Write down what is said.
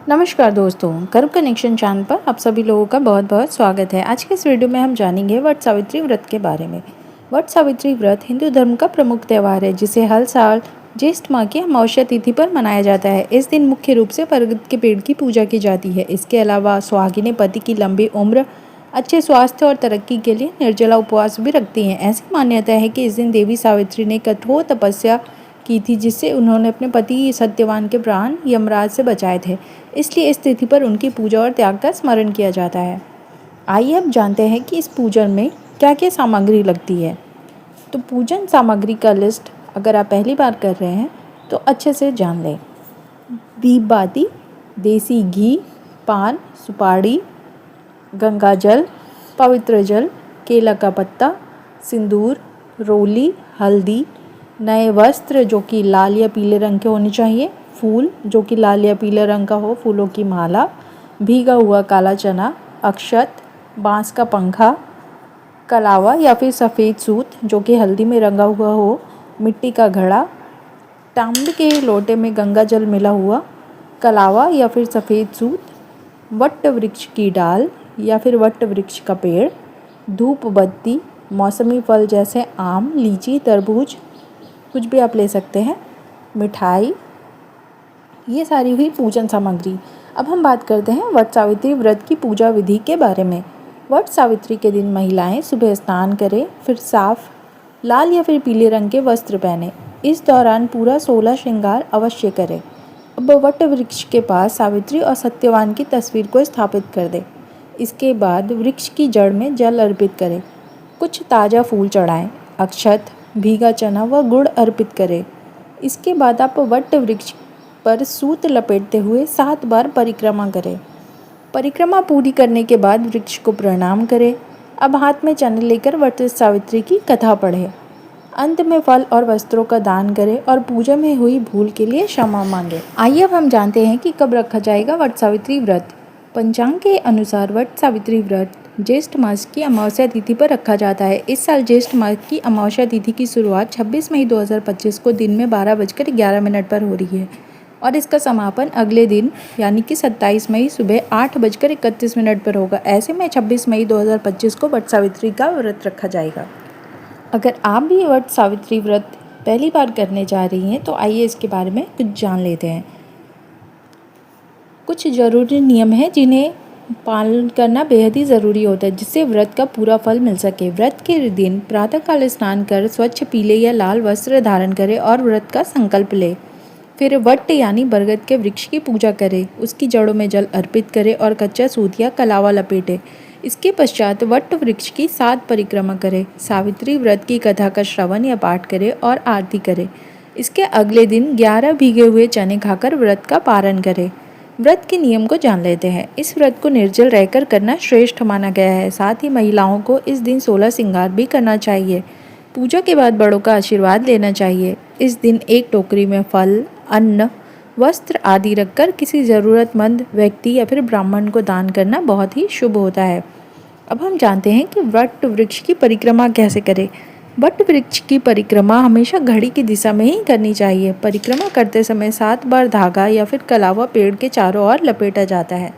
नमस्कार दोस्तों, कर्म कनेक्शन चैनल पर आप सभी लोगों का बहुत बहुत स्वागत है। आज के इस वीडियो में हम जानेंगे वट सावित्री व्रत के बारे में। वट सावित्री व्रत हिंदू धर्म का प्रमुख त्यौहार है जिसे हर साल ज्येष्ठ माह की अमावस्या तिथि पर मनाया जाता है। इस दिन मुख्य रूप से बरगद के पेड़ की पूजा की जाती है। इसके अलावा सुहागिनें पति की लंबी उम्र, अच्छे स्वास्थ्य और तरक्की के लिए निर्जला उपवास भी रखती हैं। ऐसी मान्यता है कि इस दिन देवी सावित्री ने कठोर तपस्या की थी जिससे उन्होंने अपने पति सत्यवान के प्राण यमराज से बचाए थे। इसलिए इस तिथि पर उनकी पूजा और त्याग का स्मरण किया जाता है। आइए अब जानते हैं कि इस पूजन में क्या क्या सामग्री लगती है। तो पूजन सामग्री का लिस्ट अगर आप पहली बार कर रहे हैं तो अच्छे से जान लें। दीप बाती, देसी घी, पान, सुपारी, गंगा जल, पवित्र जल, केला का पत्ता, सिंदूर, रोली, हल्दी, नए वस्त्र जो कि लाल या पीले रंग के होने चाहिए, फूल जो कि लाल या पीले रंग का हो, फूलों की माला, भीगा हुआ काला चना, अक्षत, बांस का पंखा, कलावा या फिर सफ़ेद सूत जो कि हल्दी में रंगा हुआ हो, मिट्टी का घड़ा, तांबे के लोटे में गंगा जल मिला हुआ, कलावा या फिर सफ़ेद सूत, वट वृक्ष की डाल या फिर वट वृक्ष का पेड़, धूप बत्ती, मौसमी फल जैसे आम, लीची, तरबूज, कुछ भी आप ले सकते हैं, मिठाई, ये सारी हुई पूजन सामग्री। अब हम बात करते हैं वट सावित्री व्रत की पूजा विधि के बारे में। वट सावित्री के दिन महिलाएं सुबह स्नान करें, फिर साफ लाल या फिर पीले रंग के वस्त्र पहने। इस दौरान पूरा 16 श्रृंगार अवश्य करें। अब वट वृक्ष के पास सावित्री और सत्यवान की तस्वीर को स्थापित कर दें। इसके बाद वृक्ष की जड़ में जल अर्पित करें, कुछ ताज़ा फूल चढ़ाएं, अक्षत, भीगा चना व गुड़ अर्पित करें। इसके बाद आप वट वृक्ष पर सूत लपेटते हुए 7 बार परिक्रमा करें। परिक्रमा पूरी करने के बाद वृक्ष को प्रणाम करें। अब हाथ में चने लेकर वट सावित्री की कथा पढ़ें। अंत में फल और वस्त्रों का दान करें और पूजा में हुई भूल के लिए क्षमा मांगें। आइए अब हम जानते हैं कि कब रखा जाएगा वट सावित्री व्रत। पंचांग के अनुसार वट सावित्री व्रत ज्येष्ठ मास की अमावस्या तिथि पर रखा जाता है। इस साल ज्येष्ठ मास की अमावस्या तिथि की शुरुआत 26 मई 2025 को दिन में 12:11 पर हो रही है और इसका समापन अगले दिन यानी कि 27 मई सुबह 8:31 पर होगा। ऐसे में 26 मई 2025 को वट सावित्री का व्रत रखा जाएगा। अगर आप भी वट सावित्री व्रत पहली बार करने जा रही हैं तो आइए इसके बारे में कुछ जान लेते हैं। कुछ ज़रूरी नियम हैं जिन्हें पालन करना बेहद ही ज़रूरी होता है जिससे व्रत का पूरा फल मिल सके। व्रत के दिन प्रातःकाल स्नान कर स्वच्छ पीले या लाल वस्त्र धारण करें और व्रत का संकल्प लें। फिर वट यानी बरगद के वृक्ष की पूजा करें, उसकी जड़ों में जल अर्पित करें और कच्चा सूत या कलावा लपेटें। इसके पश्चात वट वृक्ष की 7 परिक्रमा करें, सावित्री व्रत की कथा का श्रवण या पाठ करें और आरती करें। इसके अगले दिन 11 भीगे हुए चने खाकर व्रत का पारण करें। व्रत के नियम को जान लेते हैं। इस व्रत को निर्जल रहकर करना श्रेष्ठ माना गया है। साथ ही महिलाओं को इस दिन 16 श्रृंगार भी करना चाहिए। पूजा के बाद बड़ों का आशीर्वाद लेना चाहिए। इस दिन एक टोकरी में फल, अन्न, वस्त्र आदि रखकर किसी ज़रूरतमंद व्यक्ति या फिर ब्राह्मण को दान करना बहुत ही शुभ होता है। अब हम जानते हैं कि वट वृक्ष की परिक्रमा कैसे करें। वट वृक्ष की परिक्रमा हमेशा घड़ी की दिशा में ही करनी चाहिए। परिक्रमा करते समय 7 बार धागा या फिर कलावा पेड़ के चारों ओर लपेटा जाता है।